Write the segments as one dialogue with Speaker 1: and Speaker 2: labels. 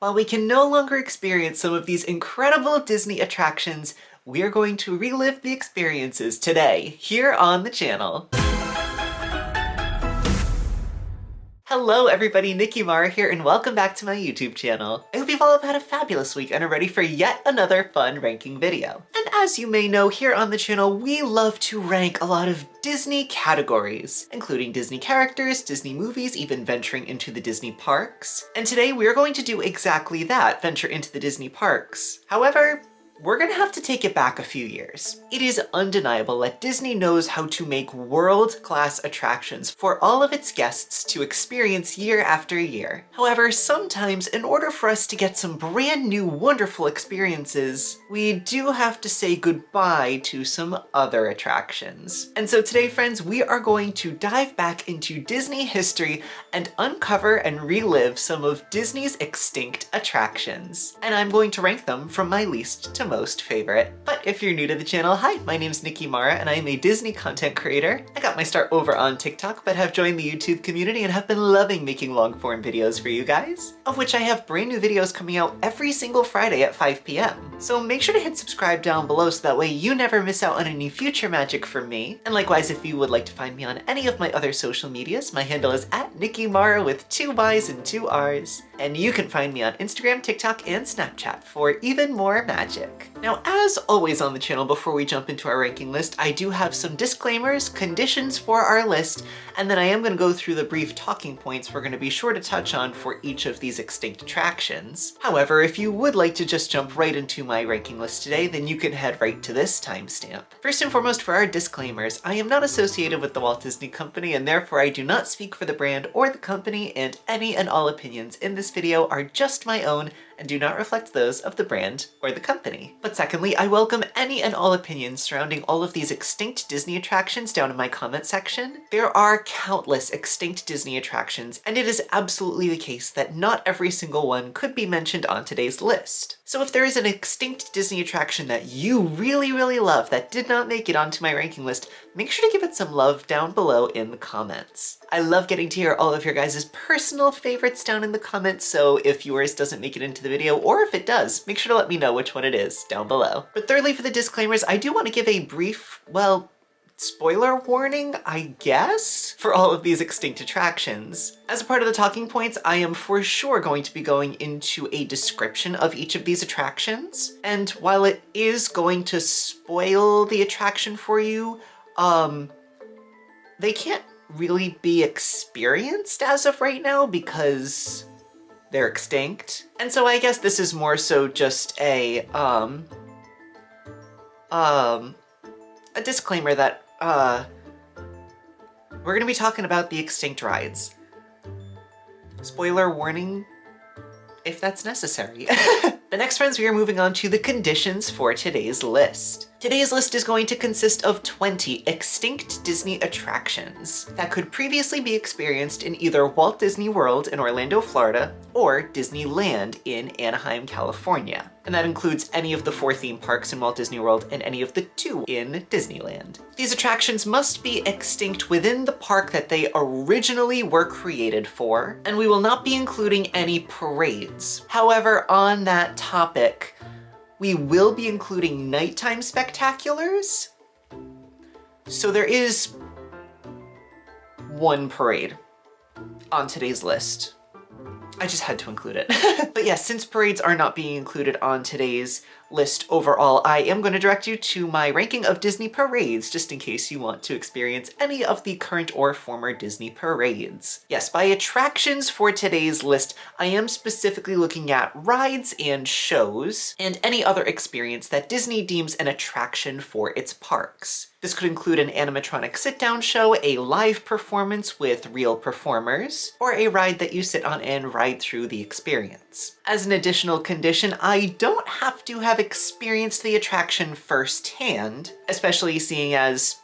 Speaker 1: While we can no longer experience some of these incredible Disney attractions, we are going to relive the experiences today, here on the channel. Hello everybody, Nicky Marra here, and welcome back to my YouTube channel. I hope you've all had a fabulous week and are ready for yet another fun ranking video. And as you may know, here on the channel, we love to rank a lot of Disney categories, including Disney characters, Disney movies, even venturing into the Disney parks. And today we are going to do exactly that, venture into the Disney parks. However, we're gonna have to take it back a few years. It is undeniable that Disney knows how to make world-class attractions for all of its guests to experience year after year. However, sometimes in order for us to get some brand new wonderful experiences, we do have to say goodbye to some other attractions. And so today, friends, we are going to dive back into Disney history and uncover and relive some of Disney's extinct attractions. And I'm going to rank them from my least to most favorite. But if you're new to the channel, hi, my name's Nicky Marra and I am a Disney content creator. I got my start over on TikTok, but have joined the YouTube community and have been loving making long form videos for you guys, of which I have brand new videos coming out every single Friday at 5 p.m. So make sure to hit subscribe down below so that way you never miss out on any future magic from me. And likewise, if you would like to find me on any of my other social medias, my handle is @NickyMarra with 2 Y's and 2 R's. And you can find me on Instagram, TikTok, and Snapchat for even more magic. Now, as always on the channel, before we jump into our ranking list, I do have some disclaimers, conditions for our list, and then I am going to go through the brief talking points we're going to be sure to touch on for each of these extinct attractions. However, if you would like to just jump right into my ranking list today, then you can head right to this timestamp. First and foremost, for our disclaimers, I am not associated with the Walt Disney Company, and therefore I do not speak for the brand or the company, and any and all opinions in this video are just my own and do not reflect those of the brand or the company. But secondly, I welcome any and all opinions surrounding all of these extinct Disney attractions down in my comment section. There are countless extinct Disney attractions, and it is absolutely the case that not every single one could be mentioned on today's list. So if there is an extinct Disney attraction that you really, really love that did not make it onto my ranking list, make sure to give it some love down below in the comments. I love getting to hear all of your guys' personal favorites down in the comments, so if yours doesn't make it into the video, or if it does, make sure to let me know which one it is down below. But thirdly, for the disclaimers, I do want to give a brief, well, spoiler warning, I guess, for all of these extinct attractions. As a part of the talking points, I am for sure going to be going into a description of each of these attractions. And while it is going to spoil the attraction for you, they can't really be experienced as of right now because they're extinct. And so I guess this is more so just a disclaimer that we're gonna be talking about the extinct rides. Spoiler warning, if that's necessary. But next, friends, we are moving on to the conditions for today's list. Today's list is going to consist of 20 extinct Disney attractions that could previously be experienced in either Walt Disney World in Orlando, Florida, or Disneyland in Anaheim, California. And that includes any of the 4 theme parks in Walt Disney World and any of the 2 in Disneyland. These attractions must be extinct within the park that they originally were created for, and we will not be including any parades. However, on that topic, we will be including nighttime spectaculars. So there is 1 parade on today's list. I just had to include it. But yes, since parades are not being included on today's list overall, I am going to direct you to my ranking of Disney parades, just in case you want to experience any of the current or former Disney parades. Yes, by attractions for today's list, I am specifically looking at rides and shows, and any other experience that Disney deems an attraction for its parks. This could include an animatronic sit-down show, a live performance with real performers, or a ride that you sit on and ride through the experience. As an additional condition, I don't have to have experienced the attraction firsthand, especially seeing as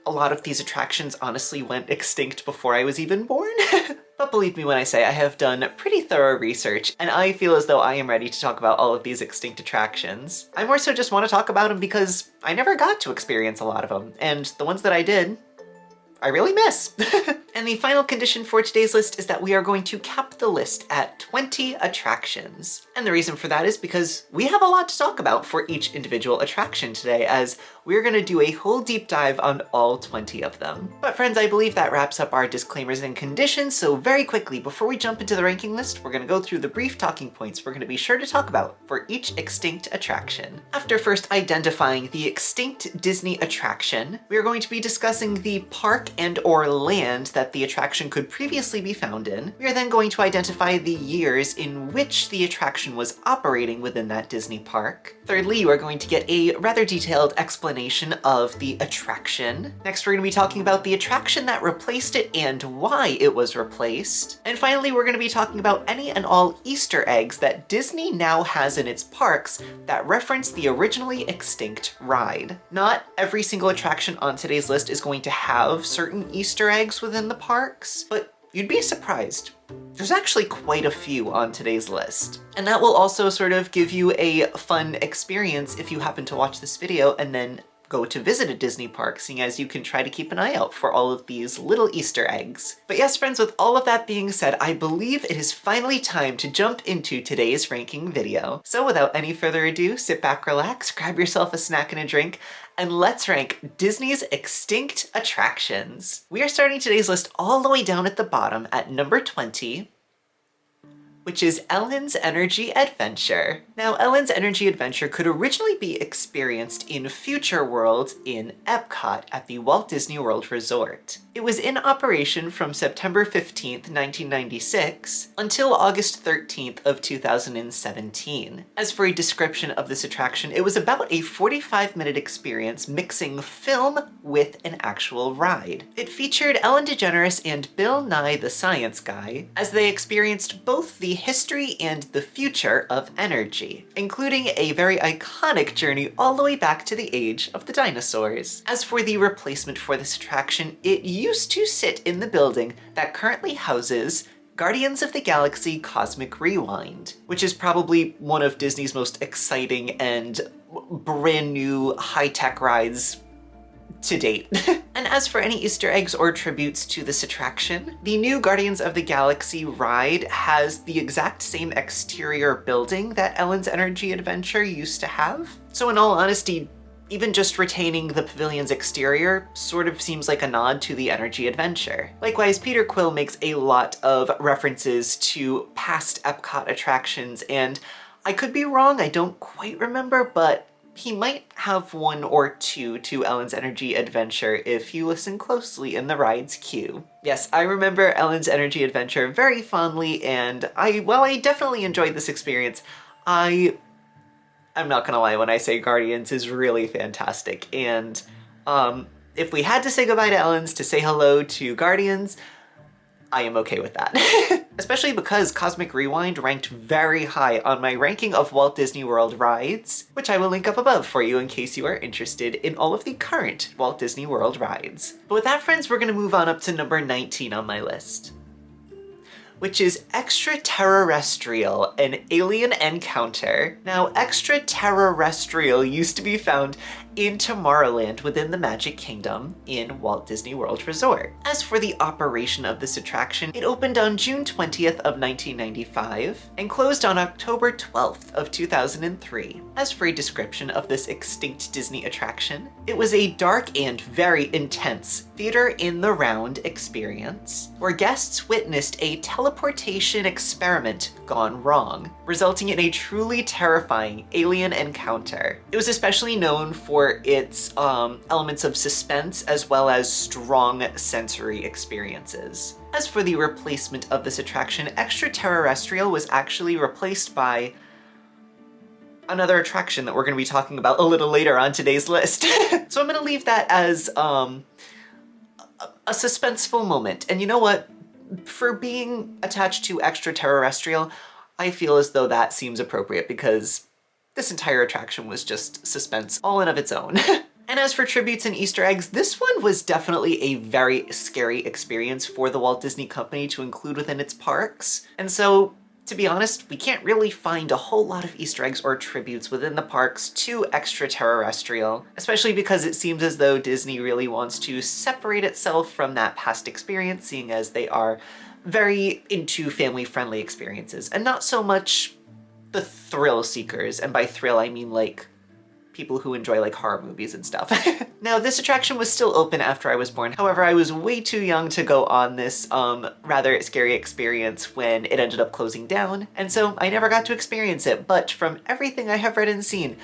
Speaker 1: a lot of these attractions honestly went extinct before I was even born. But believe me when I say I have done pretty thorough research, and I feel as though I am ready to talk about all of these extinct attractions. I more so just want to talk about them because I never got to experience a lot of them, and the ones that I did I really miss. And the final condition for today's list is that we are going to cap the list at 20 attractions. And the reason for that is because we have a lot to talk about for each individual attraction today, as we're going to do a whole deep dive on all 20 of them. But friends, I believe that wraps up our disclaimers and conditions, so very quickly, before we jump into the ranking list, we're going to go through the brief talking points we're going to be sure to talk about for each extinct attraction. After first identifying the extinct Disney attraction, we are going to be discussing the park and/or land that the attraction could previously be found in. We are then going to identify the years in which the attraction was operating within that Disney park. Thirdly, you are going to get a rather detailed explanation of the attraction. Next, we're going to be talking about the attraction that replaced it and why it was replaced. And finally, we're going to be talking about any and all Easter eggs that Disney now has in its parks that reference the originally extinct ride. Not every single attraction on today's list is going to have certain Easter eggs within the parks, but you'd be surprised. There's actually quite a few on today's list. And that will also sort of give you a fun experience if you happen to watch this video and then go to visit a Disney park, seeing as you can try to keep an eye out for all of these little Easter eggs. But yes, friends, with all of that being said, I believe it is finally time to jump into today's ranking video. So without any further ado, sit back, relax, grab yourself a snack and a drink, and let's rank Disney's extinct attractions. We are starting today's list all the way down at the bottom at number 20, which is Ellen's Energy Adventure. Now, Ellen's Energy Adventure could originally be experienced in Future World in Epcot at the Walt Disney World Resort. It was in operation from September 15th, 1996 until August 13th of 2017. As for a description of this attraction, it was about a 45-minute experience mixing film with an actual ride. It featured Ellen DeGeneres and Bill Nye the Science Guy as they experienced both the history and the future of energy, including a very iconic journey all the way back to the age of the dinosaurs. As for the replacement for this attraction, it used to sit in the building that currently houses Guardians of the Galaxy Cosmic Rewind, which is probably one of Disney's most exciting and brand new high-tech rides to date. And as for any Easter eggs or tributes to this attraction, the new Guardians of the Galaxy ride has the exact same exterior building that Ellen's Energy Adventure used to have. So in all honesty, even just retaining the pavilion's exterior sort of seems like a nod to the Energy Adventure. Likewise, Peter Quill makes a lot of references to past Epcot attractions, and I could be wrong, I don't quite remember, but he might have one or two to Ellen's Energy Adventure if you listen closely in the ride's queue. Yes, I remember Ellen's Energy Adventure very fondly, and while I definitely enjoyed this experience, I'm not gonna lie when I say Guardians is really fantastic, and if we had to say goodbye to Ellen's to say hello to Guardians, I am okay with that. Especially because Cosmic Rewind ranked very high on my ranking of Walt Disney World rides, which I will link up above for you in case you are interested in all of the current Walt Disney World rides. But with that, friends, we're gonna move on up to number 19 on my list, which is Extraterrestrial, an alien encounter. Now, Extraterrestrial used to be found in Tomorrowland within the Magic Kingdom in Walt Disney World Resort. As for the operation of this attraction, it opened on June 20th of 1995 and closed on October 12th of 2003. As for a description of this extinct Disney attraction, it was a dark and very intense theater in the round experience, where guests witnessed a teleportation experiment gone wrong, resulting in a truly terrifying alien encounter. It was especially known for its elements of suspense as well as strong sensory experiences. As for the replacement of this attraction, Extraterrestrial was actually replaced by another attraction that we're going to be talking about a little later on today's list. So I'm going to leave that as a suspenseful moment. And you know what? For being attached to Extraterrestrial, I feel as though that seems appropriate because this entire attraction was just suspense all in of its own. And as for tributes and Easter eggs, this one was definitely a very scary experience for the Walt Disney Company to include within its parks. And so To be honest, we can't really find a whole lot of Easter eggs or tributes within the parks to extraterrestrial, especially because it seems as though Disney really wants to separate itself from that past experience, seeing as they are very into family-friendly experiences, and not so much the thrill seekers, and by thrill I mean like people who enjoy like horror movies and stuff. Now, this attraction was still open after I was born. However, I was way too young to go on this rather scary experience when it ended up closing down, and so I never got to experience it. But from everything I have read and seen,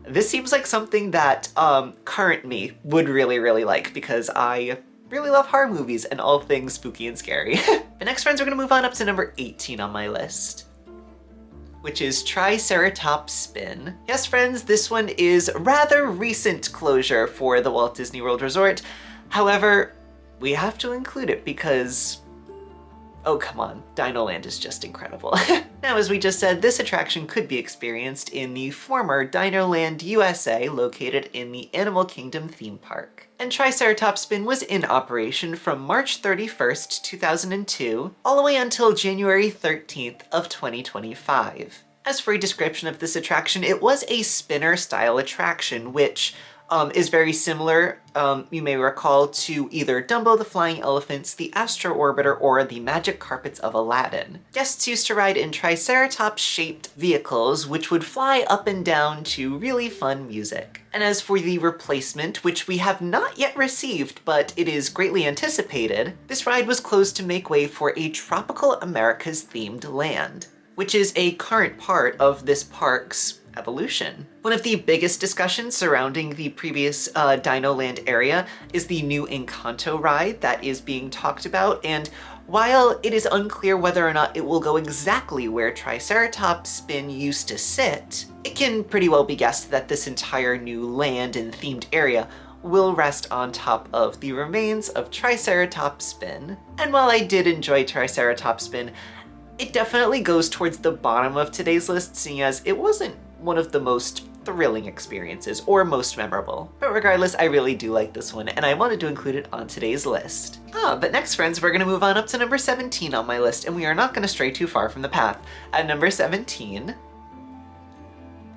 Speaker 1: this seems like something that current me would really like, because I really love horror movies and all things spooky and scary. But next, friends, we're gonna move on up to number 18 on my list, which is Triceratops Spin. Yes, friends, this one is rather recent closure for the Walt Disney World Resort. However, we have to include it because, oh come on, Dino Land is just incredible. Now, as we just said, this attraction could be experienced in the former Dino Land USA, located in the Animal Kingdom theme park. And Triceratops Spin was in operation from March 31st, 2002, all the way until January 13th of 2025. As for a description of this attraction, it was a spinner-style attraction, which is very similar, you may recall, to either Dumbo the Flying Elephants, the Astro Orbiter, or the Magic Carpets of Aladdin. Guests used to ride in Triceratops-shaped vehicles, which would fly up and down to really fun music. And as for the replacement, which we have not yet received, but it is greatly anticipated, this ride was closed to make way for a Tropical Americas themed land, which is a current part of this park's evolution. One of the biggest discussions surrounding the previous Dino Land area is the new Encanto ride that is being talked about, and while it is unclear whether or not it will go exactly where Triceratops Spin used to sit, it can pretty well be guessed that this entire new land and themed area will rest on top of the remains of Triceratops Spin. And while I did enjoy Triceratops Spin, it definitely goes towards the bottom of today's list, seeing as it wasn't one of the most thrilling experiences or most memorable. But regardless, I really do like this one, and I wanted to include it on today's list. But next, friends, we're gonna move on up to number 17 on my list, and we are not gonna stray too far from the path. At number 17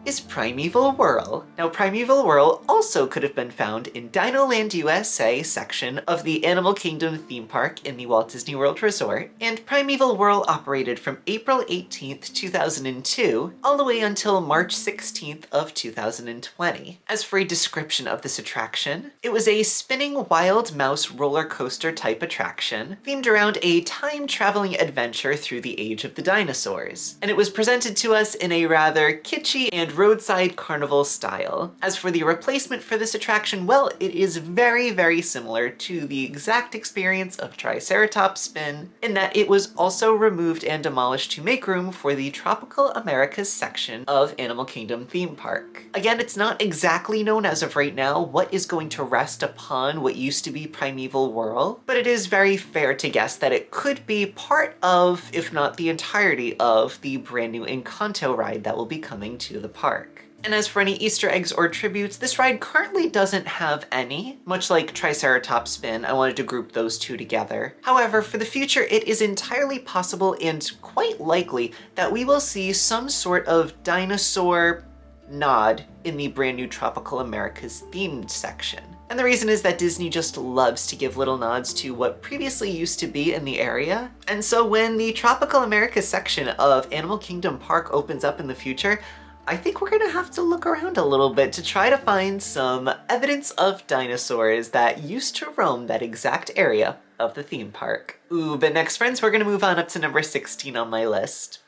Speaker 1: is Primeval Whirl. Now, Primeval Whirl also could have been found in Dino Land USA section of the Animal Kingdom theme park in the Walt Disney World Resort, and Primeval Whirl operated from April 18th, 2002, all the way until March 16th of 2020. As for a description of this attraction, it was a spinning wild mouse roller coaster type attraction themed around a time-traveling adventure through the age of the dinosaurs, and it was presented to us in a rather kitschy and roadside carnival style. As for the replacement for this attraction, well, it is very similar to the exact experience of Triceratops Spin, in that it was also removed and demolished to make room for the Tropical Americas section of Animal Kingdom theme park. Again, it's not exactly known as of right now what is going to rest upon what used to be Primeval Whirl, but it is very fair to guess that it could be part of, if not the entirety of, the brand new Encanto ride that will be coming to the park. And as for any Easter eggs or tributes, this ride currently doesn't have any. Much like Triceratops Spin, I wanted to group those two together. However, for the future, it is entirely possible and quite likely that we will see some sort of dinosaur nod in the brand new Tropical Americas themed section. And the reason is that Disney just loves to give little nods to what previously used to be in the area. And so when the Tropical Americas section of Animal Kingdom Park opens up in the future, I think we're gonna have to look around a little bit to try to find some evidence of dinosaurs that used to roam that exact area of the theme park. Ooh, but next, friends, we're gonna move on up to number 16 on my list.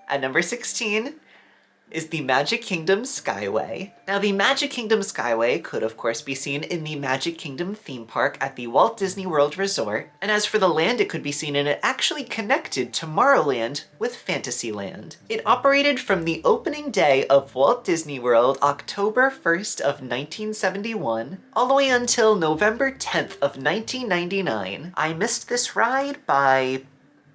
Speaker 1: At number 16 is the Magic Kingdom Skyway. Now, the Magic Kingdom Skyway could of course be seen in the Magic Kingdom theme park at the Walt Disney World Resort, and as for the land it could be seen in, it actually connected Tomorrowland with Fantasyland. It operated from the opening day of Walt Disney World, October 1st of 1971, all the way until November 10th of 1999. I missed this ride by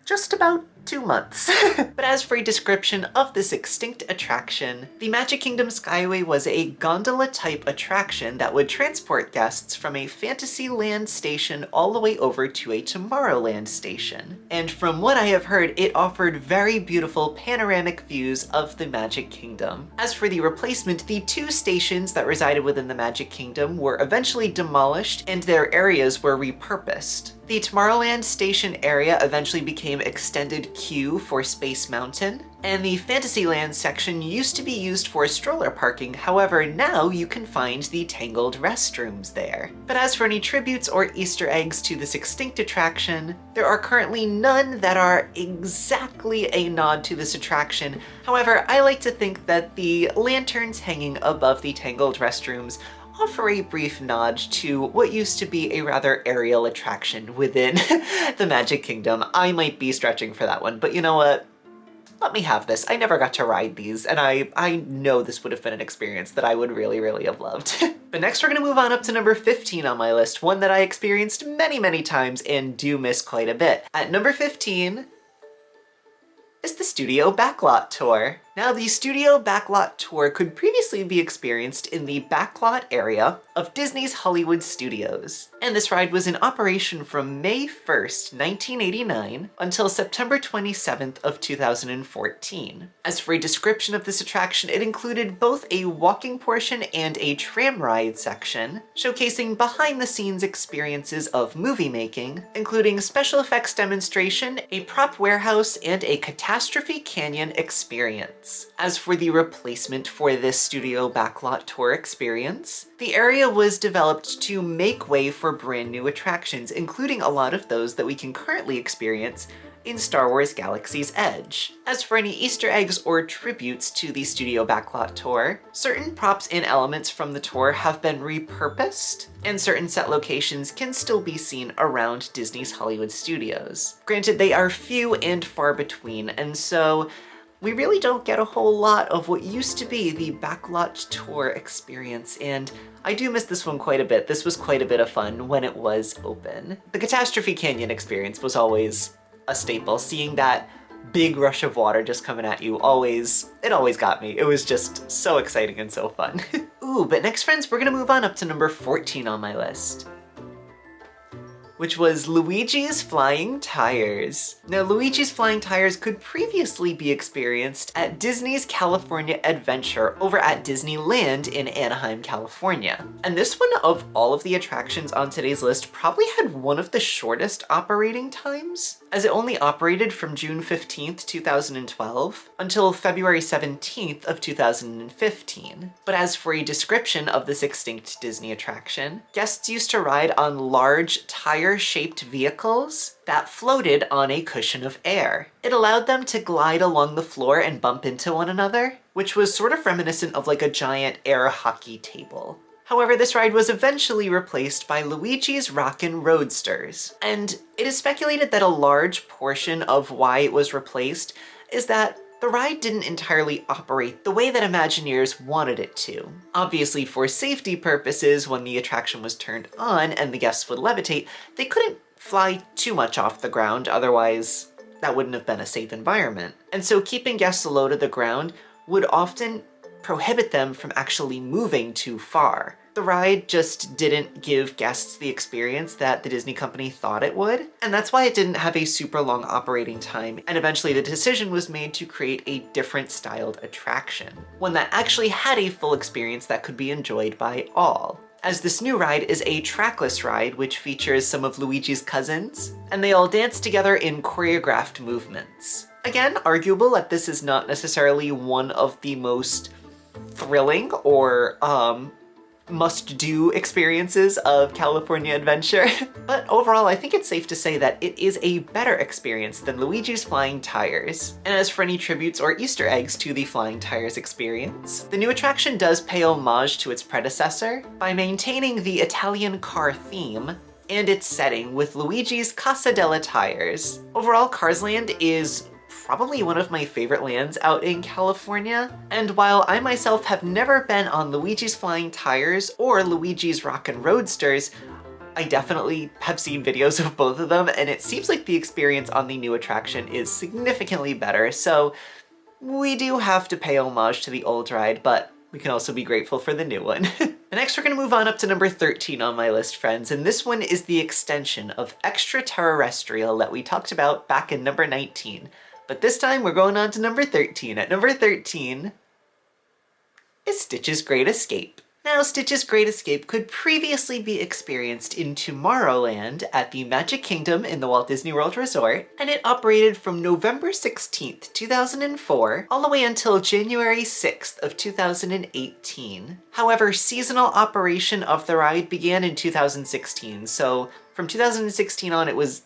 Speaker 1: just about 2 months. But as for a description of this extinct attraction, the Magic Kingdom Skyway was a gondola-type attraction that would transport guests from a Fantasyland station all the way over to a Tomorrowland station. And from what I have heard, it offered very beautiful panoramic views of the Magic Kingdom. As for the replacement, the 2 stations that resided within the Magic Kingdom were eventually demolished and their areas were repurposed. The Tomorrowland station area eventually became Extended Queue for Space Mountain, and the Fantasyland section used to be used for stroller parking. However, now you can find the Tangled restrooms there. But as for any tributes or Easter eggs to this extinct attraction, there are currently none that are exactly a nod to this attraction. However, I like to think that the lanterns hanging above the Tangled restrooms offer a brief nod to what used to be a rather aerial attraction within the Magic Kingdom. I might be stretching for that one, but you know what? Let me have this. I never got to ride these, and I know this would have been an experience that I would really, really have loved. But next we're gonna move on up to number 15 on my list, one that I experienced many, many times and do miss quite a bit. At number 15 is the Studio Backlot Tour. Now, the Studio Backlot Tour could previously be experienced in the backlot area of Disney's Hollywood Studios, and this ride was in operation from May 1st, 1989 until September 27th of 2014. As for a description of this attraction, it included both a walking portion and a tram ride section, showcasing behind-the-scenes experiences of movie making, including special effects demonstration, a prop warehouse, and a catastrophe canyon experience. As for the replacement for this Studio Backlot Tour experience, the area was developed to make way for brand new attractions, including a lot of those that we can currently experience in Star Wars Galaxy's Edge. As for any Easter eggs or tributes to the Studio Backlot Tour, certain props and elements from the tour have been repurposed, and certain set locations can still be seen around Disney's Hollywood Studios. Granted, they are few and far between, and so we really don't get a whole lot of what used to be the Backlot Tour experience, and I do miss this one quite a bit. This was quite a bit of fun when it was open. The Catastrophe Canyon experience was always a staple. Seeing that big rush of water just coming at you, it always got me. It was just so exciting and so fun. Ooh, but next, friends, we're gonna move on up to number 14 on my list, which was Luigi's Flying Tires. Now, Luigi's Flying Tires could previously be experienced at Disney's California Adventure over at Disneyland in Anaheim, California. And this one, of all of the attractions on today's list, probably had one of the shortest operating times, as it only operated from June 15th, 2012 until February 17th of 2015. But as for a description of this extinct Disney attraction, guests used to ride on large tire-shaped vehicles that floated on a cushion of air. It allowed them to glide along the floor and bump into one another, which was sort of reminiscent of like a giant air hockey table. However, this ride was eventually replaced by Luigi's Rockin' Roadsters, and it is speculated that a large portion of why it was replaced is that the ride didn't entirely operate the way that Imagineers wanted it to. Obviously, for safety purposes, when the attraction was turned on and the guests would levitate, they couldn't fly too much off the ground, otherwise that wouldn't have been a safe environment. And so keeping guests low to the ground would often prohibit them from actually moving too far. The ride just didn't give guests the experience that the Disney company thought it would, and that's why it didn't have a super long operating time, and eventually the decision was made to create a different styled attraction, one that actually had a full experience that could be enjoyed by all. As this new ride is a trackless ride which features some of Luigi's cousins, and they all dance together in choreographed movements. Again, arguable that this is not necessarily one of the most thrilling or must-do experiences of California Adventure. But overall, I think it's safe to say that it is a better experience than Luigi's Flying Tires. And as for any tributes or Easter eggs to the Flying Tires experience, the new attraction does pay homage to its predecessor by maintaining the Italian car theme and its setting with Luigi's Casa della Tires. Overall, Cars Land is probably one of my favorite lands out in California, and while I myself have never been on Luigi's Flying Tires or Luigi's Rockin' Roadsters, I definitely have seen videos of both of them, and it seems like the experience on the new attraction is significantly better, so we do have to pay homage to the old ride, but we can also be grateful for the new one. Next, we're gonna move on up to number 13 on my list, friends, and this one is the extension of Extraterrestrial that we talked about back in number 19. But this time, we're going on to number 13. At number 13 is Stitch's Great Escape. Now, Stitch's Great Escape could previously be experienced in Tomorrowland at the Magic Kingdom in the Walt Disney World Resort, and it operated from November 16th, 2004, all the way until January 6th of 2018. However, seasonal operation of the ride began in 2016, so from 2016 on, it was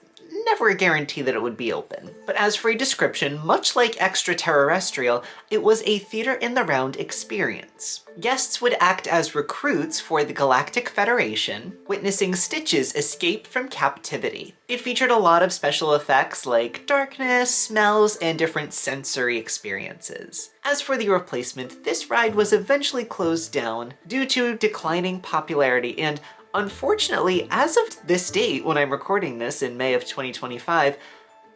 Speaker 1: never a guarantee that it would be open. But as for a description, much like Extraterrestrial, it was a theater-in-the-round experience. Guests would act as recruits for the Galactic Federation, witnessing Stitch's escape from captivity. It featured a lot of special effects like darkness, smells, and different sensory experiences. As for the replacement, this ride was eventually closed down due to declining popularity, and unfortunately, as of this date, when I'm recording this in May of 2025,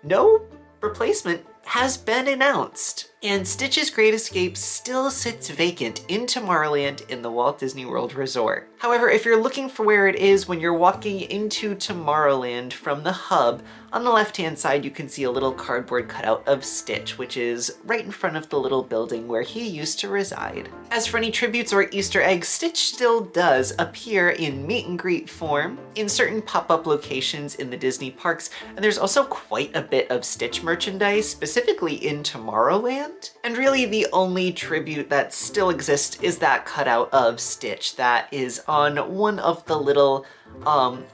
Speaker 1: no replacement has been announced. And Stitch's Great Escape still sits vacant in Tomorrowland in the Walt Disney World Resort. However, if you're looking for where it is when you're walking into Tomorrowland from the hub, on the left-hand side you can see a little cardboard cutout of Stitch, which is right in front of the little building where he used to reside. As for any tributes or Easter eggs, Stitch still does appear in meet and greet form in certain pop-up locations in the Disney parks, and there's also quite a bit of Stitch merchandise, specifically in Tomorrowland. And really the only tribute that still exists is that cutout of Stitch that is on one of the little,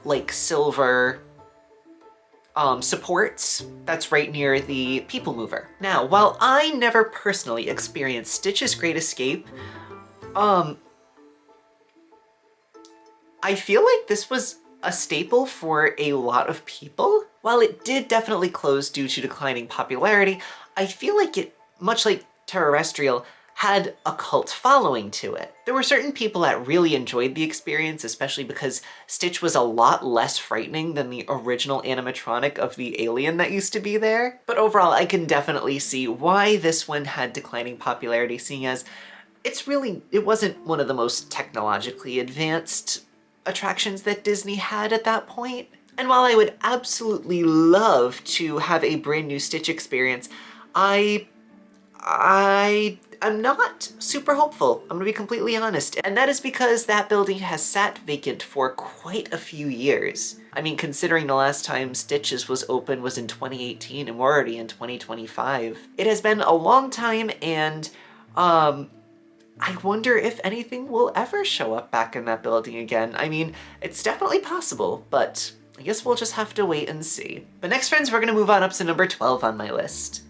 Speaker 1: like silver supports that's right near the People Mover. Now, while I never personally experienced Stitch's Great Escape, I feel like this was a staple for a lot of people. While it did definitely close due to declining popularity, I feel like it, much like Terrestrial, had a cult following to it. There were certain people that really enjoyed the experience, especially because Stitch was a lot less frightening than the original animatronic of the alien that used to be there. But overall, I can definitely see why this one had declining popularity, seeing as it wasn't one of the most technologically advanced attractions that Disney had at that point. And while I would absolutely love to have a brand new Stitch experience, I'm not super hopeful, I'm gonna be completely honest. And that is because that building has sat vacant for quite a few years. I mean, considering the last time Stitch's was open was in 2018 and we're already in 2025. It has been a long time, and I wonder if anything will ever show up back in that building again. I mean, it's definitely possible, but I guess we'll just have to wait and see. But next, friends, we're gonna move on up to number 12 on my list,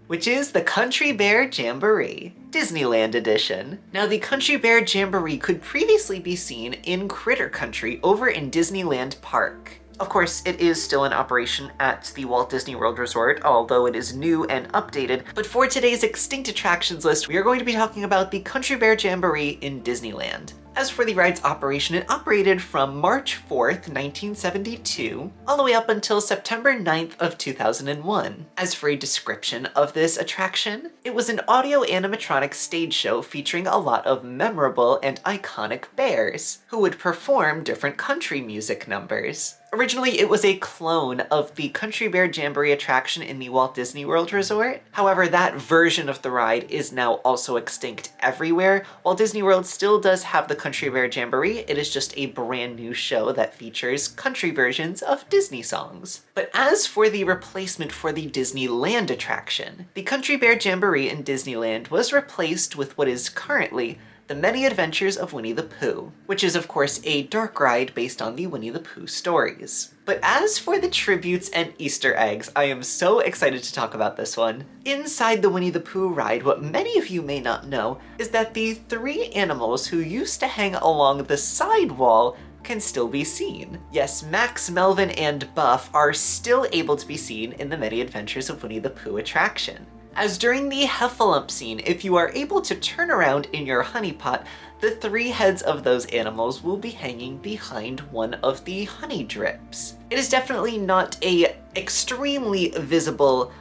Speaker 1: which is the Country Bear Jamboree, Disneyland Edition. Now, the Country Bear Jamboree could previously be seen in Critter Country over in Disneyland Park. Of course, it is still in operation at the Walt Disney World Resort, although it is new and updated. But for today's Extinct Attractions list, we are going to be talking about the Country Bear Jamboree in Disneyland. As for the ride's operation, it operated from March 4th, 1972, all the way up until September 9th of 2001. As for a description of this attraction, it was an audio animatronic stage show featuring a lot of memorable and iconic bears, who would perform different country music numbers. Originally, it was a clone of the Country Bear Jamboree attraction in the Walt Disney World Resort. However, that version of the ride is now also extinct everywhere. While Disney World still does have the Country Bear Jamboree, it is just a brand new show that features country versions of Disney songs. But as for the replacement for the Disneyland attraction, the Country Bear Jamboree in Disneyland was replaced with what is currently The Many Adventures of Winnie the Pooh, which is of course a dark ride based on the Winnie the Pooh stories. But as for the tributes and Easter eggs, I am so excited to talk about this one. Inside the Winnie the Pooh ride, what many of you may not know is that the three animals who used to hang along the side wall can still be seen. Yes, Max, Melvin, and Buff are still able to be seen in the Many Adventures of Winnie the Pooh attraction. As during the heffalump scene, if you are able to turn around in your honey pot, the 3 heads of those animals will be hanging behind one of the honey drips. It is definitely not a extremely visible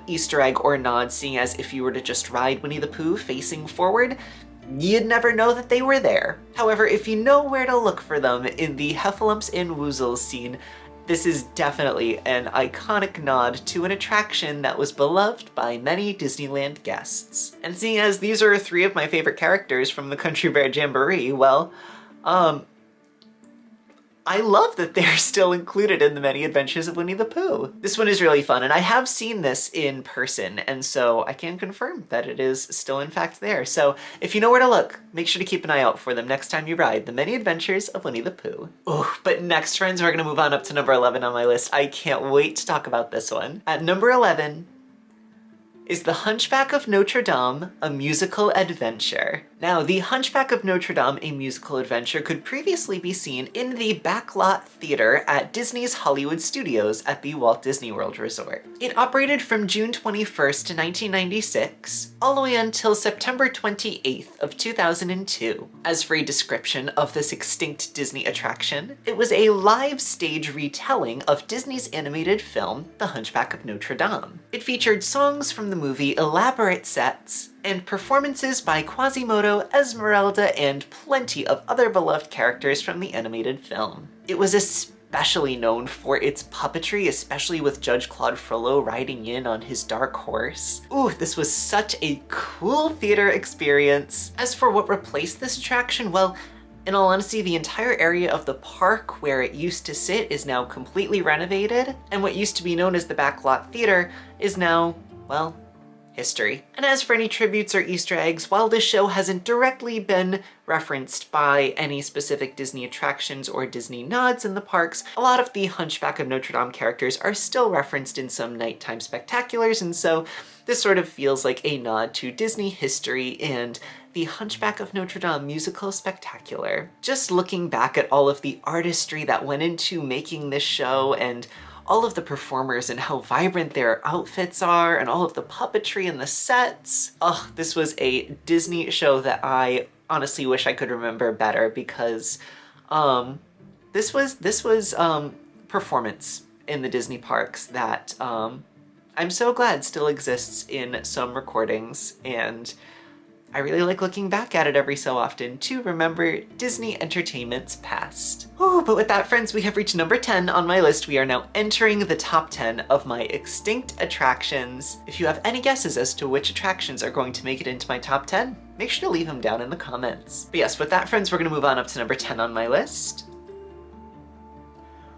Speaker 1: Easter egg or nod, seeing as if you were to just ride Winnie the Pooh facing forward, you'd never know that they were there. However, if you know where to look for them in the Heffalumps and Woozles scene, this is definitely an iconic nod to an attraction that was beloved by many Disneyland guests. And seeing as these are 3 of my favorite characters from the Country Bear Jamboree, well, I love that they're still included in the Many Adventures of Winnie the Pooh. This one is really fun, and I have seen this in person, and so I can confirm that it is still in fact there. So if you know where to look, make sure to keep an eye out for them next time you ride the Many Adventures of Winnie the Pooh. Oh, but next, friends, we're gonna move on up to number 11 on my list. I can't wait to talk about this one. At number 11 is The Hunchback of Notre Dame, A Musical Adventure. Now, The Hunchback of Notre Dame, A Musical Adventure could previously be seen in the Backlot Theater at Disney's Hollywood Studios at the Walt Disney World Resort. It operated from June 21st to 1996, all the way until September 28th of 2002. As for a description of this extinct Disney attraction, it was a live stage retelling of Disney's animated film, The Hunchback of Notre Dame. It featured songs from the movie, elaborate sets, and performances by Quasimodo, Esmeralda, and plenty of other beloved characters from the animated film. It was especially known for its puppetry, especially with Judge Claude Frollo riding in on his dark horse. Ooh, this was such a cool theater experience. As for what replaced this attraction, well, in all honesty, the entire area of the park where it used to sit is now completely renovated, and what used to be known as the Backlot Theater is now, well, history. And as for any tributes or Easter eggs, while this show hasn't directly been referenced by any specific Disney attractions or Disney nods in the parks, a lot of the Hunchback of Notre Dame characters are still referenced in some nighttime spectaculars, and so this sort of feels like a nod to Disney history and the Hunchback of Notre Dame musical spectacular. Just looking back at all of the artistry that went into making this show and all of the performers and how vibrant their outfits are and all of the puppetry and the sets. Oh, this was a Disney show that I honestly wish I could remember better, because this was performance in the Disney parks that I'm so glad still exists in some recordings, and I really like looking back at it every so often to remember Disney entertainment's past. Ooh, but with that, friends, we have reached number 10 on my list. We are now entering the top 10 of my extinct attractions. If you have any guesses as to which attractions are going to make it into my top 10, make sure to leave them down in the comments. But yes, with that, friends, we're gonna move on up to number 10 on my list,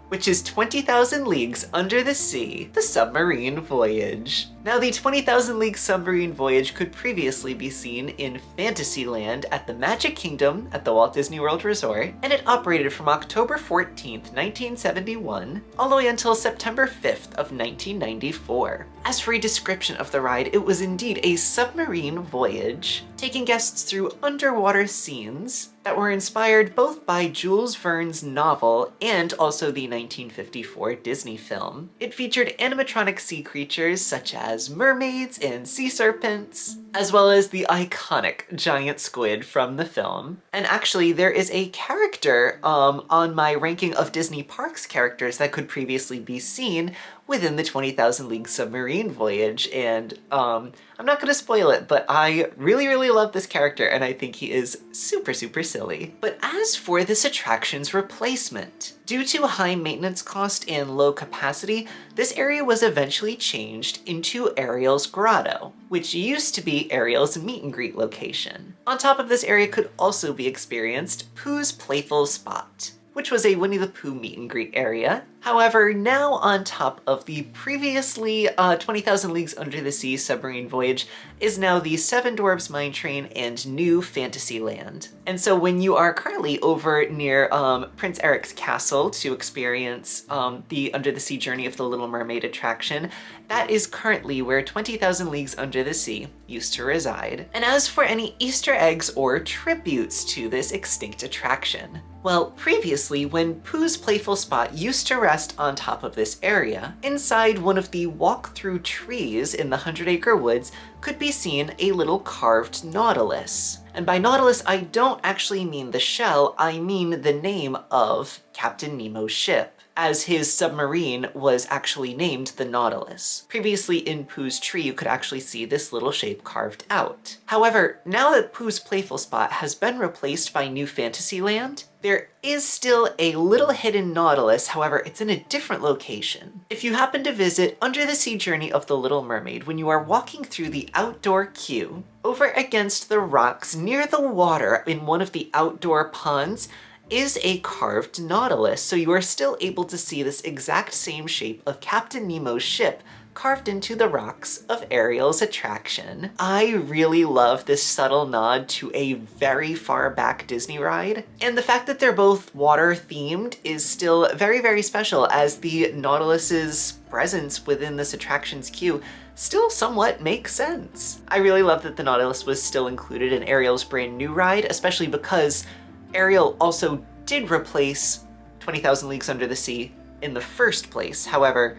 Speaker 1: which is 20,000 Leagues Under the Sea, The Submarine Voyage. Now, the 20,000 League Submarine Voyage could previously be seen in Fantasyland at the Magic Kingdom at the Walt Disney World Resort, and it operated from October 14th, 1971, all the way until September 5th of 1994. As for a description of the ride, it was indeed a submarine voyage, taking guests through underwater scenes that were inspired both by Jules Verne's novel and also the 1954 Disney film. It featured animatronic sea creatures such as mermaids and sea serpents, as well as the iconic giant squid from the film. And actually, there is a character on my ranking of Disney parks characters that could previously be seen within the 20,000 League Submarine Voyage, and I'm not gonna spoil it, but I really, really love this character, and I think he is super, super silly. But as for this attraction's replacement, due to high maintenance cost and low capacity, this area was eventually changed into Ariel's Grotto, which used to be Ariel's meet and greet location. On top of this area could also be experienced Pooh's Playful Spot, which was a Winnie the Pooh meet and greet area. However, now on top of the previously 20,000 Leagues Under the Sea Submarine Voyage is now the Seven Dwarfs Mine Train and New Fantasyland. And so when you are currently over near Prince Eric's castle to experience the Under the Sea Journey of the Little Mermaid attraction, that is currently where 20,000 Leagues Under the Sea used to reside. And as for any Easter eggs or tributes to this extinct attraction, well, previously when Pooh's Playful Spot used to ride rest on top of this area. Inside one of the walk-through trees in the 100-acre woods could be seen a little carved nautilus. And by nautilus, I don't actually mean the shell, I mean the name of Captain Nemo's ship, as his submarine was actually named the Nautilus. Previously in Pooh's tree, you could actually see this little shape carved out. However, now that Pooh's playful spot has been replaced by New Fantasyland, there is still a little hidden Nautilus, however, it's in a different location. If you happen to visit Under the Sea Journey of the Little Mermaid when you are walking through the outdoor queue, over against the rocks near the water in one of the outdoor ponds, is a carved nautilus, so you are still able to see this exact same shape of Captain Nemo's ship carved into the rocks of Ariel's attraction. I really love this subtle nod to a very far back Disney ride, and the fact that they're both water themed is still very, very special, as the Nautilus's presence within this attraction's queue still somewhat makes sense. I really love that the Nautilus was still included in Ariel's brand new ride, especially because Ariel also did replace 20,000 Leagues Under the Sea in the first place. However,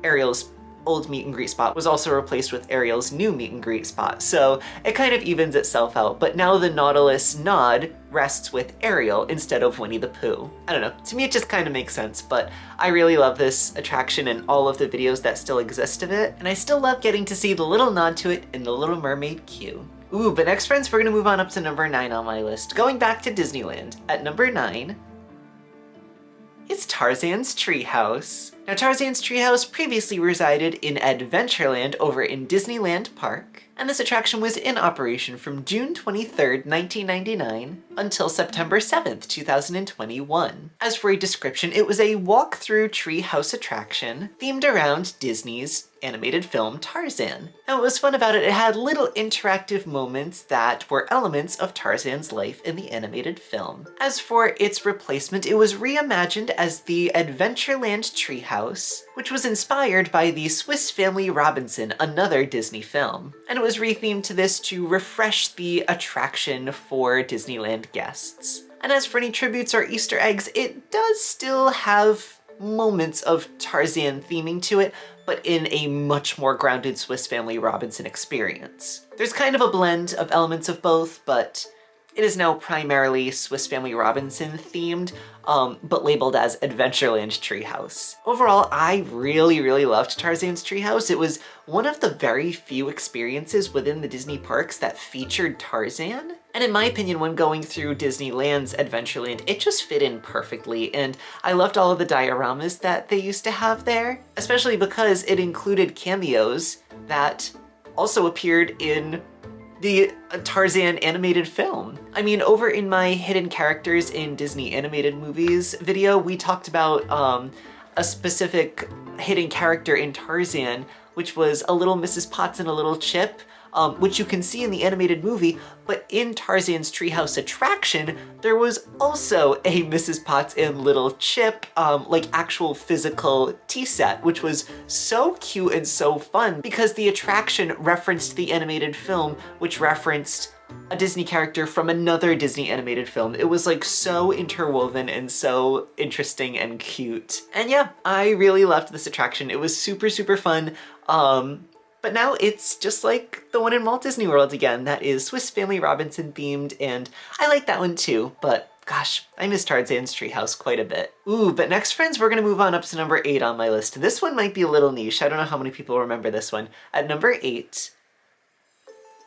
Speaker 1: Ariel's old meet and greet spot was also replaced with Ariel's new meet and greet spot, so it kind of evens itself out. But now the Nautilus nod rests with Ariel instead of Winnie the Pooh. I don't know, to me it just kind of makes sense, but I really love this attraction and all of the videos that still exist of it, and I still love getting to see the little nod to it in the Little Mermaid queue. Ooh, but next, friends, we're gonna move on up to number 9 on my list. Going back to Disneyland, at number 9 is Tarzan's Treehouse. Now, Tarzan's Treehouse previously resided in Adventureland over in Disneyland Park, and this attraction was in operation from June 23rd, 1999 until September 7th, 2021. As for a description, it was a walk-through treehouse attraction themed around Disney's animated film Tarzan. Now, what was fun about it, it had little interactive moments that were elements of Tarzan's life in the animated film. As for its replacement, it was reimagined as the Adventureland Treehouse, which was inspired by the Swiss Family Robinson, another Disney film. And it was rethemed to this to refresh the attraction for Disneyland guests. And as for any tributes or Easter eggs, it does still have moments of Tarzan theming to it, but in a much more grounded Swiss Family Robinson experience. There's kind of a blend of elements of both, but it is now primarily Swiss Family Robinson themed, but labeled as Adventureland Treehouse. Overall, I really, really loved Tarzan's Treehouse. It was one of the very few experiences within the Disney parks that featured Tarzan. And in my opinion, when going through Disneyland's Adventureland, it just fit in perfectly, and I loved all of the dioramas that they used to have there, especially because it included cameos that also appeared in the Tarzan animated film. I mean, over in my Hidden Characters in Disney Animated Movies video, we talked about a specific hidden character in Tarzan, which was a little Mrs. Potts and a little Chip, which you can see in the animated movie, but in Tarzan's Treehouse attraction, there was also a Mrs. Potts and Little Chip, like actual physical tea set, which was so cute and so fun because the attraction referenced the animated film, which referenced a Disney character from another Disney animated film. It was like so interwoven and so interesting and cute. And yeah, I really loved this attraction. It was super, super fun. But now it's just like the one in Walt Disney World again, that is Swiss Family Robinson themed, and I like that one too, but gosh, I miss Tarzan's Treehouse quite a bit. Ooh, but next, friends, we're gonna move on up to number 8 on my list. This one might be a little niche. I don't know how many people remember this one. At number 8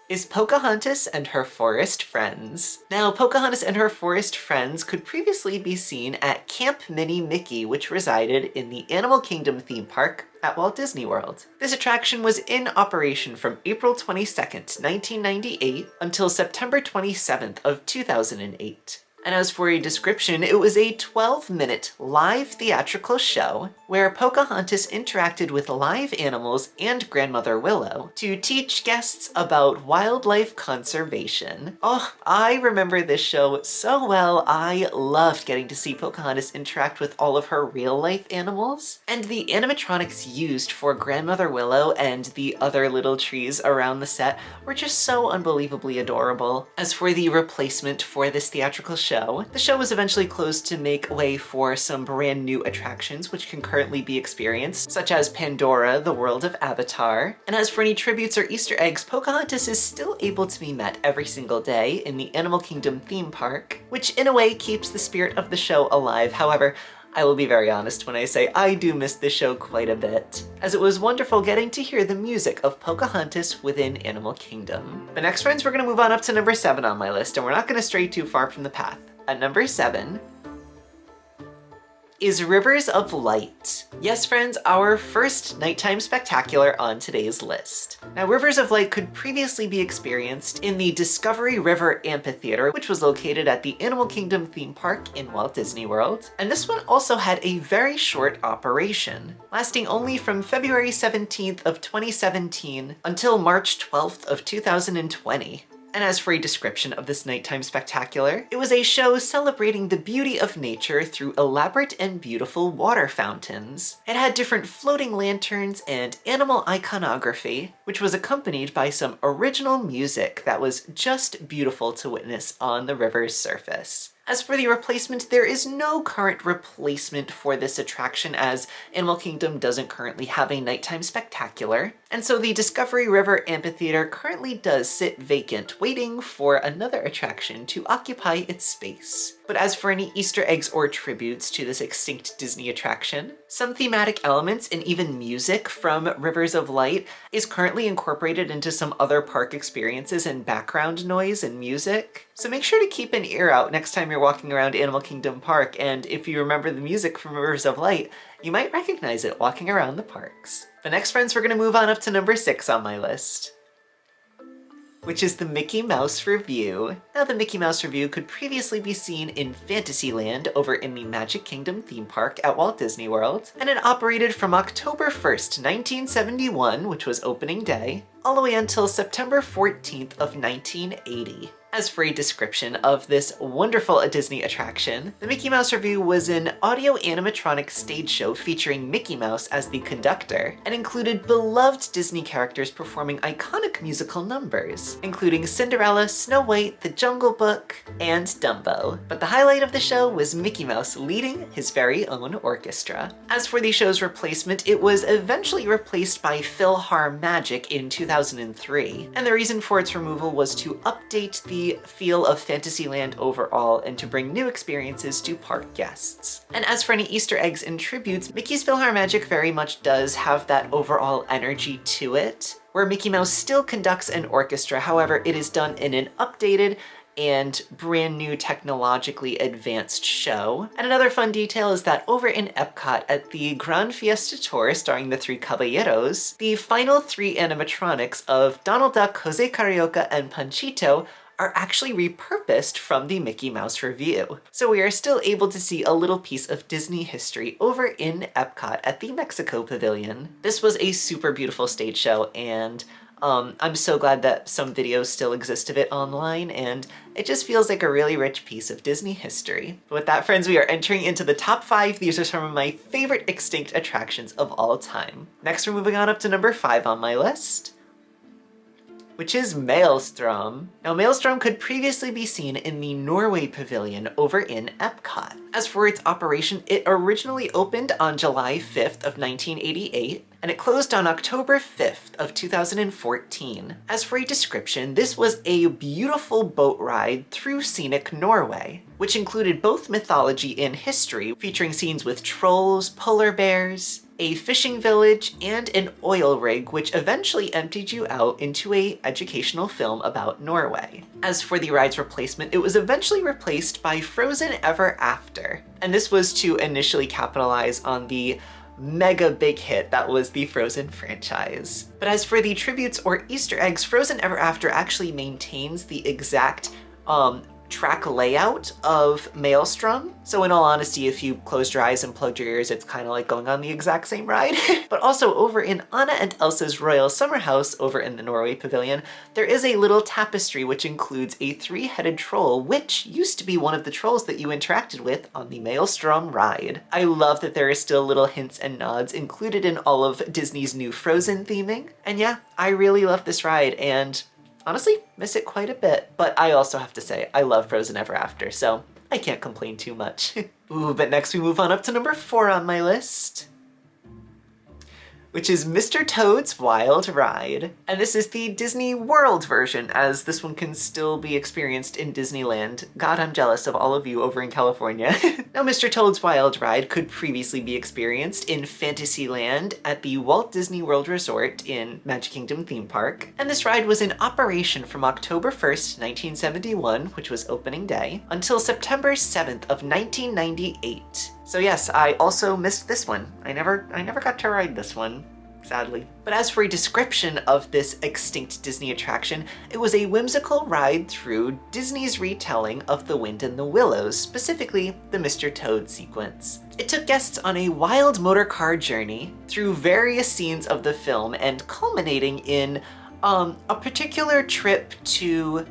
Speaker 1: is Pocahontas and Her Forest Friends. Now, Pocahontas and Her Forest Friends could previously be seen at Camp Minnie Mickey, which resided in the Animal Kingdom theme park at Walt Disney World. This attraction was in operation from April 22nd, 1998 until September 27th of 2008. And as for a description, it was a 12-minute live theatrical show where Pocahontas interacted with live animals and Grandmother Willow to teach guests about wildlife conservation. Oh, I remember this show so well. I loved getting to see Pocahontas interact with all of her real-life animals. And the animatronics used for Grandmother Willow and the other little trees around the set were just so unbelievably adorable. As for the replacement for this theatrical show, show. The show was eventually closed to make way for some brand new attractions which can currently be experienced, such as Pandora, the world of Avatar. And as for any tributes or Easter eggs, Pocahontas is still able to be met every single day in the Animal Kingdom theme park, which in a way keeps the spirit of the show alive. However, I will be very honest when I say I do miss this show quite a bit, as it was wonderful getting to hear the music of Pocahontas within Animal Kingdom. But next, friends, we're going to move on up to number 7 on my list, and we're not going to stray too far from the path. At number 7 is Rivers of Light. Yes, friends, our first nighttime spectacular on today's list. Now, Rivers of Light could previously be experienced in the Discovery River Amphitheater, which was located at the Animal Kingdom theme park in Walt Disney World. And this one also had a very short operation, lasting only from February 17th of 2017 until March 12th of 2020. And as for a description of this nighttime spectacular, it was a show celebrating the beauty of nature through elaborate and beautiful water fountains. It had different floating lanterns and animal iconography, which was accompanied by some original music that was just beautiful to witness on the river's surface. As for the replacement, there is no current replacement for this attraction, as Animal Kingdom doesn't currently have a nighttime spectacular. And so the Discovery River Amphitheater currently does sit vacant, waiting for another attraction to occupy its space. But as for any Easter eggs or tributes to this extinct Disney attraction, some thematic elements and even music from Rivers of Light is currently incorporated into some other park experiences and background noise and music. So make sure to keep an ear out next time you're walking around Animal Kingdom Park, and if you remember the music from Rivers of Light, you might recognize it walking around the parks. But next, friends, we're going to move on up to number 6 on my list, which is the Mickey Mouse Revue. Now, the Mickey Mouse Revue could previously be seen in Fantasyland over in the Magic Kingdom theme park at Walt Disney World, and it operated from October 1st, 1971, which was opening day, all the way until September 14th of 1980. As for a description of this wonderful Disney attraction, the Mickey Mouse Revue was an audio animatronic stage show featuring Mickey Mouse as the conductor, and included beloved Disney characters performing iconic musical numbers, including Cinderella, Snow White, The Jungle Book, and Dumbo. But the highlight of the show was Mickey Mouse leading his very own orchestra. As for the show's replacement, it was eventually replaced by PhilharMagic in 2003, and the reason for its removal was to update the feel of Fantasyland overall and to bring new experiences to park guests. And as for any Easter eggs and tributes, Mickey's PhilharMagic very much does have that overall energy to it, where Mickey Mouse still conducts an orchestra. However, it is done in an updated and brand new technologically advanced show. And another fun detail is that over in Epcot at the Gran Fiesta Tour starring the Three Caballeros, the final 3 animatronics of Donald Duck, Jose Carioca, and Panchito are actually repurposed from the Mickey Mouse Revue. So we are still able to see a little piece of Disney history over in Epcot at the Mexico Pavilion. This was a super beautiful stage show, and I'm so glad that some videos still exist of it online, and it just feels like a really rich piece of Disney history. But with that, friends, we are entering into the top 5. These are some of my favorite extinct attractions of all time. Next, we're moving on up to number 5 on my list, which is Maelstrom. Now, Maelstrom could previously be seen in the Norway Pavilion over in Epcot. As for its operation, it originally opened on July 5th of 1988, and it closed on October 5th of 2014. As for a description, this was a beautiful boat ride through scenic Norway, which included both mythology and history, featuring scenes with trolls, polar bears, a fishing village, and an oil rig, which eventually emptied you out into an educational film about Norway. As for the ride's replacement, it was eventually replaced by Frozen Ever After, and this was to initially capitalize on the mega big hit that was the Frozen franchise. But as for the tributes or Easter eggs, Frozen Ever After actually maintains the exact track layout of Maelstrom. So in all honesty, if you closed your eyes and plugged your ears, it's kind of like going on the exact same ride. But also over in Anna and Elsa's Royal Summer House over in the Norway Pavilion, there is a little tapestry which includes a 3-headed troll, which used to be one of the trolls that you interacted with on the Maelstrom ride. I love that there is still little hints and nods included in all of Disney's new Frozen theming. And yeah, I really love this ride, and honestly, miss it quite a bit. But I also have to say, I love Frozen Ever After, so I can't complain too much. Ooh, but next we move on up to number 4 on my list, which is Mr. Toad's Wild Ride. And this is the Disney World version, as this one can still be experienced in Disneyland. God, I'm jealous of all of you over in California. Now, Mr. Toad's Wild Ride could previously be experienced in Fantasyland at the Walt Disney World Resort in Magic Kingdom theme park. And this ride was in operation from October 1st, 1971, which was opening day, until September 7th of 1998. So yes, I also missed this one. I never got to ride this one, sadly. But as for a description of this extinct Disney attraction, it was a whimsical ride through Disney's retelling of The Wind in the Willows, specifically the Mr. Toad sequence. It took guests on a wild motor car journey through various scenes of the film and culminating in a particular trip to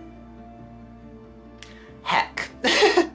Speaker 1: heck.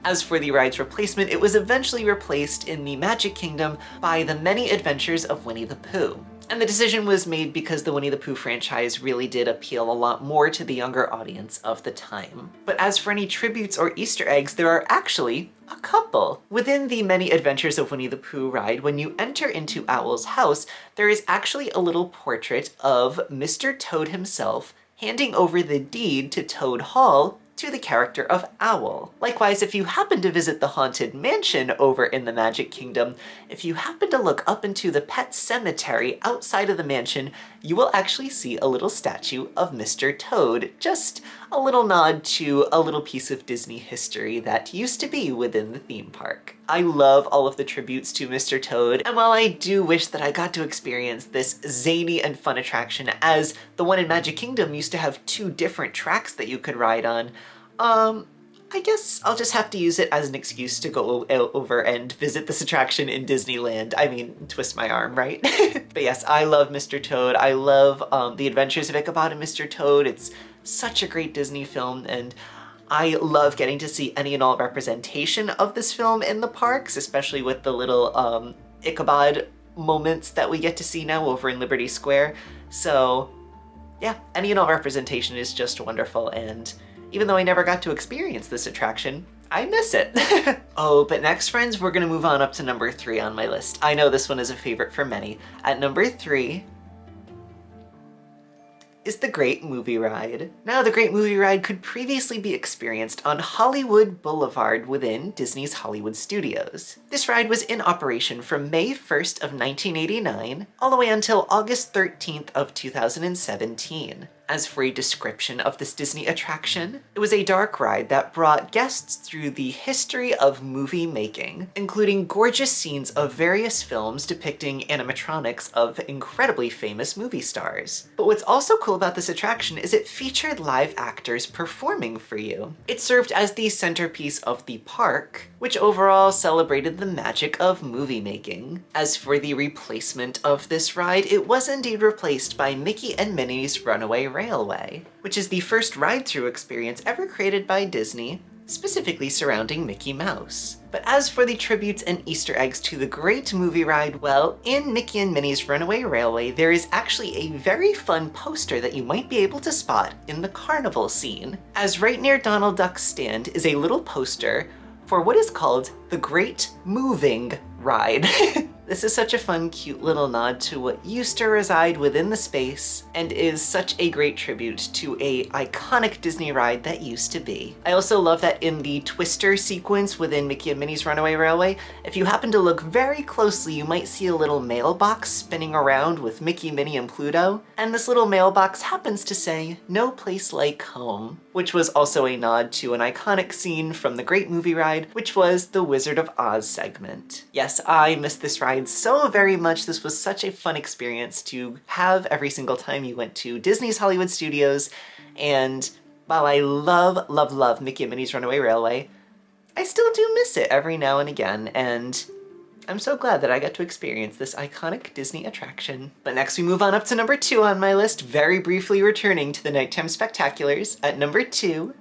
Speaker 1: As for the ride's replacement, it was eventually replaced in the Magic Kingdom by The Many Adventures of Winnie the Pooh. And the decision was made because the Winnie the Pooh franchise really did appeal a lot more to the younger audience of the time. But as for any tributes or Easter eggs, there are actually a couple. Within the Many Adventures of Winnie the Pooh ride, when you enter into Owl's house, there is actually a little portrait of Mr. Toad himself handing over the deed to Toad Hall to the character of Owl. Likewise, if you happen to visit the Haunted Mansion over in the Magic Kingdom, if you happen to look up into the pet cemetery outside of the mansion, you will actually see a little statue of Mr. Toad, just a little nod to a little piece of Disney history that used to be within the theme park. I love all of the tributes to Mr. Toad, and while I do wish that I got to experience this zany and fun attraction, as the one in Magic Kingdom used to have 2 different tracks that you could ride on, I guess I'll just have to use it as an excuse to go over and visit this attraction in Disneyland. I mean, twist my arm, right? But yes, I love Mr. Toad. I love The Adventures of Ichabod and Mr. Toad. It's such a great Disney film, and I love getting to see any and all representation of this film in the parks, especially with the little Ichabod moments that we get to see now over in Liberty Square. So yeah, any and all representation is just wonderful, and even though I never got to experience this attraction, I miss it. Oh, but next, friends, we're gonna move on up to number 3 on my list. I know this one is a favorite for many. At number 3 is the Great Movie Ride. Now, the Great Movie Ride could previously be experienced on Hollywood Boulevard within Disney's Hollywood Studios. This ride was in operation from May 1st of 1989 all the way until August 13th of 2017. As for a description of this Disney attraction, it was a dark ride that brought guests through the history of movie making, including gorgeous scenes of various films depicting animatronics of incredibly famous movie stars. But what's also cool about this attraction is it featured live actors performing for you. It served as the centerpiece of the park, which overall celebrated the magic of movie making. As for the replacement of this ride, it was indeed replaced by Mickey and Minnie's Runaway Railway, which is the first ride-through experience ever created by Disney, specifically surrounding Mickey Mouse. But as for the tributes and Easter eggs to the Great Movie Ride, well, in Mickey and Minnie's Runaway Railway, there is actually a very fun poster that you might be able to spot in the carnival scene, as right near Donald Duck's stand is a little poster for what is called the Great Moving Ride. This is such a fun, cute little nod to what used to reside within the space, and is such a great tribute to a iconic Disney ride that used to be. I also love that in the Twister sequence within Mickey and Minnie's Runaway Railway, if you happen to look very closely, you might see a little mailbox spinning around with Mickey, Minnie, and Pluto, and this little mailbox happens to say, "No place like home," which was also a nod to an iconic scene from the Great Movie Ride, which was the Wizard of Oz segment. Yes, I miss this ride so very much. This was such a fun experience to have every single time you went to Disney's Hollywood Studios, and while I love, love, love Mickey and Minnie's Runaway Railway, I still do miss it every now and again, and I'm so glad that I got to experience this iconic Disney attraction. But next we move on up to number 2 on my list, very briefly returning to the Nighttime Spectaculars. At number 2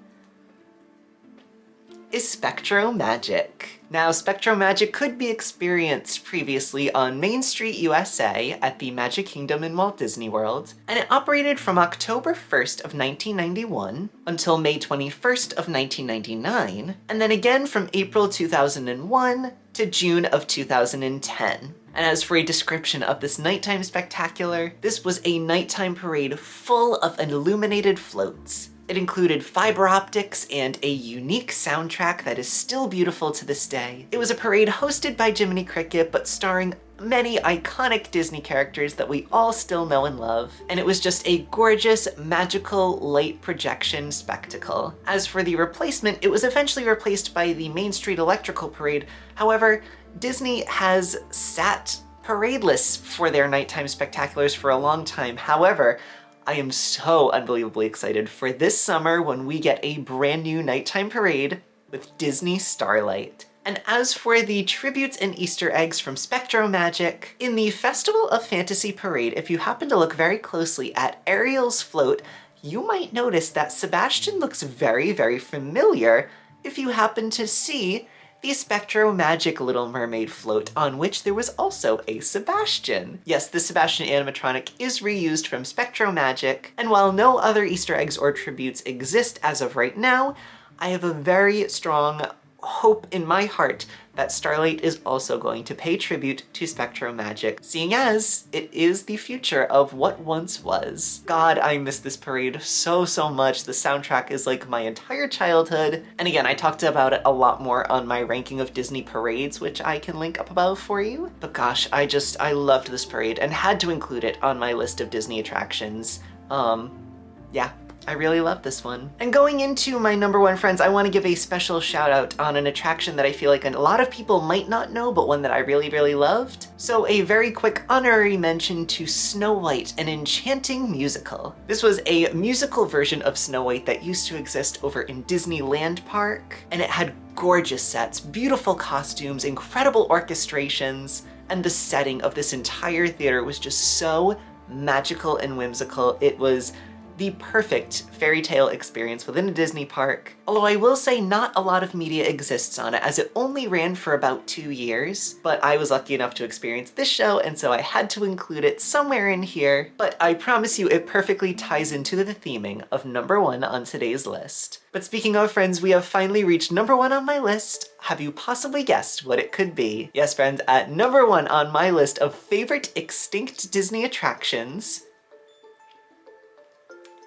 Speaker 1: is SpectroMagic. Now, SpectroMagic could be experienced previously on Main Street, USA at the Magic Kingdom in Walt Disney World, and it operated from October 1st of 1991 until May 21st of 1999, and then again from April 2001 to June of 2010. And as for a description of this nighttime spectacular, this was a nighttime parade full of illuminated floats. It included fiber optics and a unique soundtrack that is still beautiful to this day. It was a parade hosted by Jiminy Cricket, but starring many iconic Disney characters that we all still know and love. And it was just a gorgeous, magical light projection spectacle. As for the replacement, it was eventually replaced by the Main Street Electrical Parade. However, Disney has sat paradeless for their nighttime spectaculars for a long time. However, I am so unbelievably excited for this summer when we get a brand new nighttime parade with Disney Starlight. And as for the tributes and Easter eggs from SpectroMagic, in the Festival of Fantasy Parade, if you happen to look very closely at Ariel's float, you might notice that Sebastian looks very, very familiar if you happen to see the SpectroMagic Little Mermaid float, on which there was also a Sebastian. Yes, the Sebastian animatronic is reused from SpectroMagic, and while no other Easter eggs or tributes exist as of right now, I have a very strong hope in my heart that Starlight is also going to pay tribute to SpectroMagic, seeing as it is the future of what once was. God, I miss this parade so, so much. The soundtrack is like my entire childhood. And again, I talked about it a lot more on my ranking of Disney parades, which I can link up above for you. But gosh, I loved this parade and had to include it on my list of Disney attractions. Yeah. I really love this one. And going into my number one, friends, I want to give a special shout out on an attraction that I feel like a lot of people might not know, but one that I really, really loved. So a very quick honorary mention to Snow White, an enchanting musical. This was a musical version of Snow White that used to exist over in Disneyland Park, and it had gorgeous sets, beautiful costumes, incredible orchestrations, and the setting of this entire theater was just so magical and whimsical. It was the perfect fairy tale experience within a Disney park. Although I will say not a lot of media exists on it, as it only ran for about 2 years, but I was lucky enough to experience this show, and so I had to include it somewhere in here. But I promise you it perfectly ties into the theming of number one on today's list. But speaking of, friends, we have finally reached number one on my list. Have you possibly guessed what it could be? Yes, friends, at number one on my list of favorite extinct Disney attractions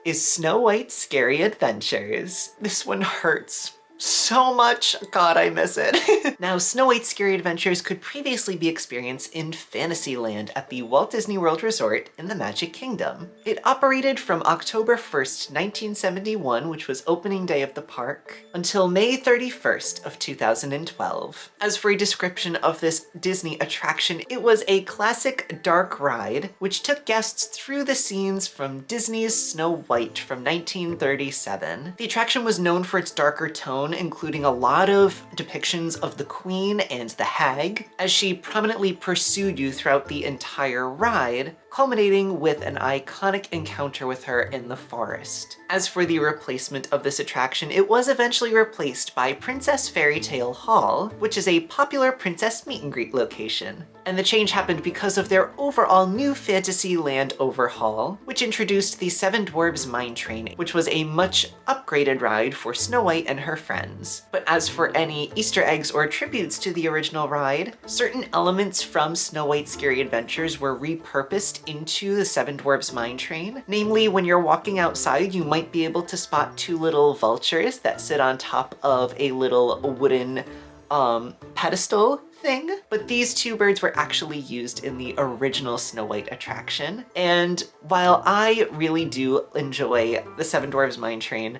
Speaker 1: is Snow White's Scary Adventures. This one hurts so much. God, I miss it. Now, Snow White's Scary Adventures could previously be experienced in Fantasyland at the Walt Disney World Resort in the Magic Kingdom. It operated from October 1st, 1971, which was opening day of the park, until May 31st of 2012. As for a description of this Disney attraction, it was a classic dark ride, which took guests through the scenes from Disney's Snow White from 1937. The attraction was known for its darker tone, including a lot of depictions of the Queen and the Hag, as she prominently pursued you throughout the entire ride, culminating with an iconic encounter with her in the forest. As for the replacement of this attraction, it was eventually replaced by Princess Fairy Tale Hall, which is a popular princess meet and greet location. And the change happened because of their overall new Fantasyland overhaul, which introduced the Seven Dwarfs Mine Train, which was a much upgraded ride for Snow White and her friends. But as for any Easter eggs or tributes to the original ride, certain elements from Snow White's Scary Adventures were repurposed into the Seven Dwarfs Mine Train. Namely, when you're walking outside, you might be able to spot two little vultures that sit on top of a little wooden pedestal thing, but these two birds were actually used in the original Snow White attraction. And while I really do enjoy the Seven Dwarfs Mine Train,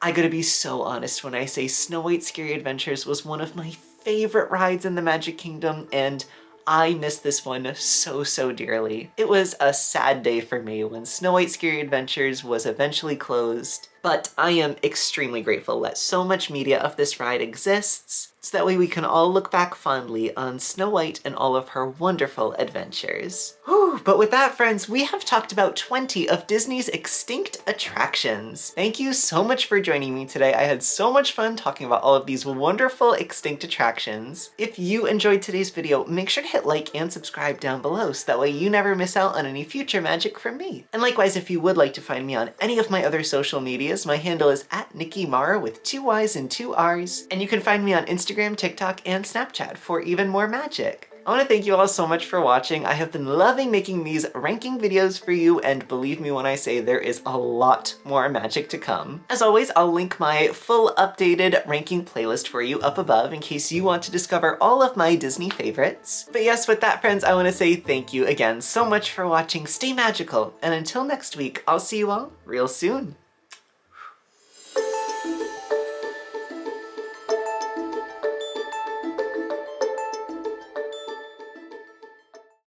Speaker 1: I gotta be so honest when I say Snow White's Scary Adventures was one of my favorite rides in the Magic Kingdom, and I miss this one so, so dearly. It was a sad day for me when Snow White's Scary Adventures was eventually closed, but I am extremely grateful that so much media of this ride exists, so that way we can all look back fondly on Snow White and all of her wonderful adventures. Whew. Whew, but with that, friends, we have talked about 20 of Disney's extinct attractions. Thank you so much for joining me today. I had so much fun talking about all of these wonderful extinct attractions. If you enjoyed today's video, make sure to hit like and subscribe down below so that way you never miss out on any future magic from me. And likewise, if you would like to find me on any of my other social medias, my handle is @Nicky Marra with 2 Y's and 2 R's. And you can find me on Instagram, TikTok, and Snapchat for even more magic. I want to thank you all so much for watching. I have been loving making these ranking videos for you, and believe me when I say there is a lot more magic to come. As always, I'll link my full updated ranking playlist for you up above in case you want to discover all of my Disney favorites. But yes, with that, friends, I want to say thank you again so much for watching. Stay magical, and until next week, I'll see you all real soon.